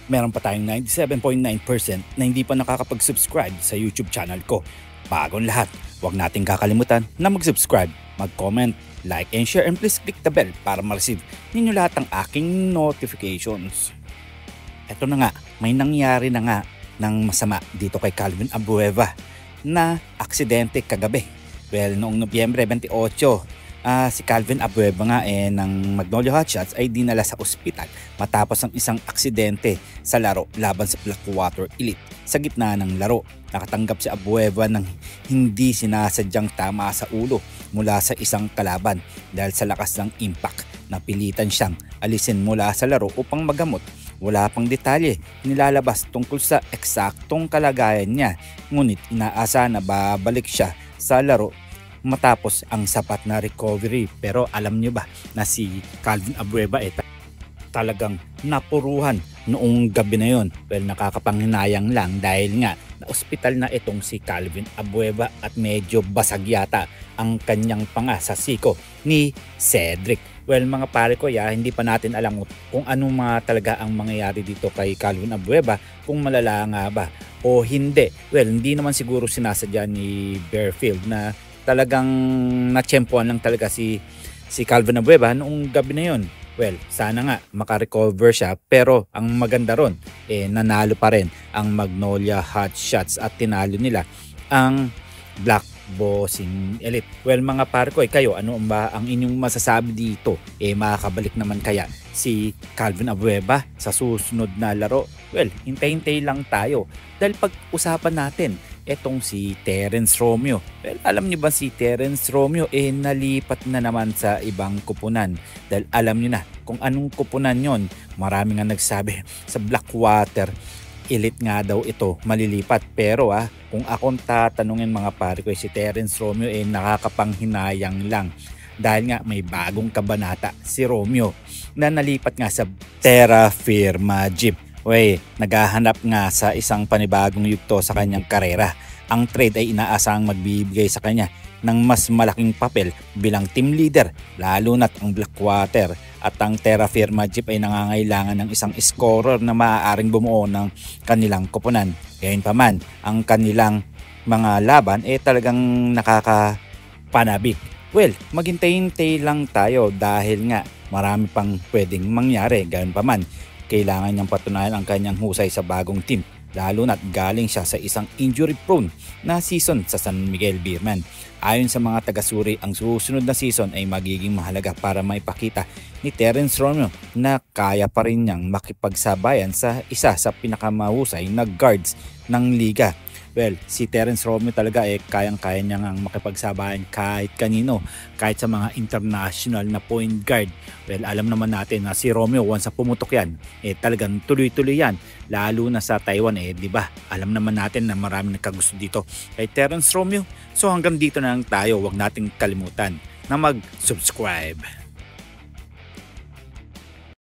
meron pa tayong 97.9% na hindi pa nakakapag-subscribe sa YouTube channel ko. Bagong lahat, huwag nating kakalimutan na mag-subscribe, mag-comment, like and share, and please click the bell para ma-receive ninyo lahat ng aking notifications. Eto na nga, may nangyari na nga ng masama dito kay Calvin Abueva na aksidente kagabi. Well, noong Nobyembre 28, si Calvin Abueva nga ng Magnolia Hotshots ay dinala sa ospital matapos ang isang aksidente sa laro laban sa Blackwater Elite. Sa gitna ng laro, nakatanggap si Abueva ng hindi sinasadyang tama sa ulo mula sa isang kalaban dahil sa lakas ng impact. Napilitan siyang alisin mula sa laro upang magamot. Wala pang detalye nilalabas tungkol sa eksaktong kalagayan niya, ngunit inaasa na babalik siya sa laro matapos ang sapat na recovery. Pero alam niyo ba na si Calvin Abueva talagang napuruhan noong gabi na yon? Well, nakakapanghinayang lang dahil nga na ospital na itong si Calvin Abueva at medyo basag yata ang kanyang panga sa siko ni Cedric. Well, mga pare ko, hindi pa natin alam kung ano mga talaga ang mangyayari dito kay Calvin Abueva, kung malala nga ba o hindi. Well, hindi naman siguro sinasadya ni Bearfield na talagang natsyempohan lang talaga si Calvin Abueva noong gabi na yon. Well, sana nga makarecover siya, pero ang maganda ron, nanalo pa rin ang Magnolia Hotshots at tinalo nila ang Black Bossing Elite. Well, mga pare ko, kayo, ano ba ang inyong masasabi dito? Makakabalik naman kaya si Calvin Abueva sa susunod na laro? Well, hintay-hintay lang tayo dahil pag-usapan natin etong si Terence Romeo. Well, alam niyo ba si Terence Romeo nalipat na naman sa ibang kupunan dahil alam niyo na kung anong kupunan yon. Marami nga nagsabi sa Blackwater Elite nga daw ito malilipat, pero kung akong tatanungin mga pare ko, si Terence Romeo nakakapanghinayang lang dahil nga may bagong kabanata si Romeo na nalipat nga sa Terra Firma Jeep. Naghahanap nga sa isang panibagong yugto sa kanyang karera. Ang trade ay inaasahang magbibigay sa kanya ng mas malaking papel bilang team leader, lalo na't ang Blackwater at ang Terra Firma Jeep ay nangangailangan ng isang scorer na maaaring bumuo ng kanilang koponan. Gayunpaman, ang kanilang mga laban talagang nakakapanabik. Well, maghintay-hintay lang tayo dahil nga marami pang pwedeng mangyari. Gayunpaman, kailangan niyang patunayan ang kanyang husay sa bagong team, lalo na't galing siya sa isang injury-prone na season sa San Miguel Beerman. Ayon sa mga taga-Suri, ang susunod na season ay magiging mahalaga para maipakita ni Terence Romeo na kaya pa rin niyang makipagsabayan sa isa sa pinakamahusay na guards ng liga. Well, si Terence Romeo talaga kayang-kaya niya ngang makipagsabayan kahit kanino, kahit sa mga international na point guard. Well, alam naman natin na si Romeo, once na pumutok yan, talagang tuloy-tuloy yan. Lalo na sa Taiwan, di ba? Alam naman natin na marami nagkagusto dito kay Terence Romeo. So hanggang dito na lang tayo, huwag nating kalimutan na mag-subscribe.